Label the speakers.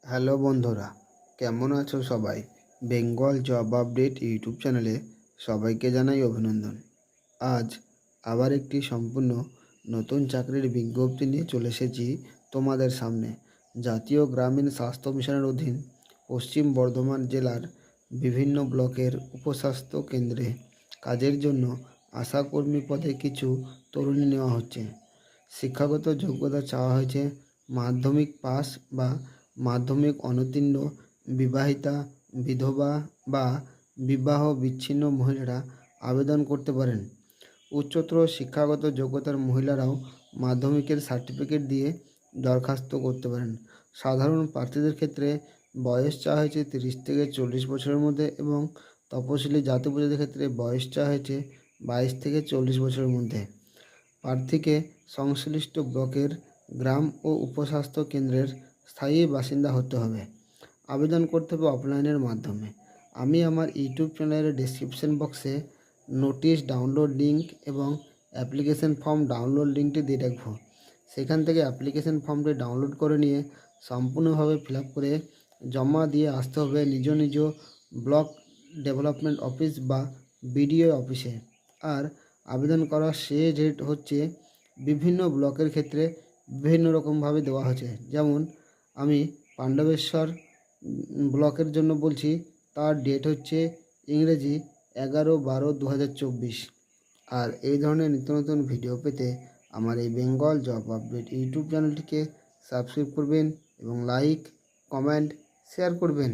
Speaker 1: Hello বন্ধুরা, কেমন আছো সবাই? বেঙ্গল জব আপডেট ইউটিউব চ্যানেলে সবাইকে জানাই অভিনন্দন। আজ আবার একটি সম্পূর্ণ নতুন চাকরির বিজ্ঞপ্তি নিয়ে চলে এসেছি তোমাদের সামনে। জাতীয় গ্রামীণ স্বাস্থ্য মিশনের অধীন পশ্চিম বর্ধমান জেলার বিভিন্ন ব্লকের উপস্বাস্থ্য কেন্দ্রে কাজের জন্য আশাকর্মী পদে কিছু তরুণী নেওয়া হচ্ছে। শিক্ষাগত যোগ্যতা চাওয়া হয়েছে মাধ্যমিক পাস বা মাধ্যমিক অনুত্তীর্ণ বিবাহিতা, বিধবা বা বিবাহ বিচ্ছিন্ন মহিলারা আবেদন করতে পারেন। উচ্চতর শিক্ষাগত যোগ্যতার মহিলারাও মাধ্যমিকের সার্টিফিকেট দিয়ে দরখাস্ত করতে পারেন। সাধারণ প্রার্থীদের ক্ষেত্রে বয়স চাওয়া হয়েছে 30 থেকে 40 বছরের মধ্যে এবং তপশিলি জাতি উপজাতির ক্ষেত্রে বয়স চাওয়া হয়েছে 22 থেকে 40 বছরের মধ্যে। প্রার্থীকে সংশ্লিষ্ট ব্লকের গ্রাম ও উপস্বাস্থ্য কেন্দ্রের স্থায়ী বাসিন্দা হতে হবে। আবেদন করতে হবে অফলাইনের মাধ্যমে। আমি আমার ইউটিউব চ্যানেলের ডেসক্রিপশন বক্সে নোটিশ ডাউনলোড লিঙ্ক এবং অ্যাপ্লিকেশন ফর্ম ডাউনলোড লিঙ্কটি দিয়ে রাখবো। সেখান থেকে অ্যাপ্লিকেশন ফর্মটি ডাউনলোড করে নিয়ে সম্পূর্ণভাবে ফিল আপ করে জমা দিয়ে আসতে হবে নিজ নিজ ব্লক ডেভেলপমেন্ট অফিস বা বিডিও অফিসে। আর আবেদন করার শেষ ডেট হচ্ছে বিভিন্ন ব্লকের ক্ষেত্রে বিভিন্ন রকমভাবে দেওয়া হয়েছে। যেমন আমি পাণ্ডবেশ্বর ব্লকের জন্য বলছি, তার ডেট হচ্ছে ইংরেজি 11/12/2024। আর এই ধরনের নিত্য নতুন ভিডিও পেতে আমার এই বেঙ্গল জব আপডেট ইউটিউব চ্যানেলটিকে সাবস্ক্রাইব করবেন এবং লাইক, কমেন্ট, শেয়ার করবেন।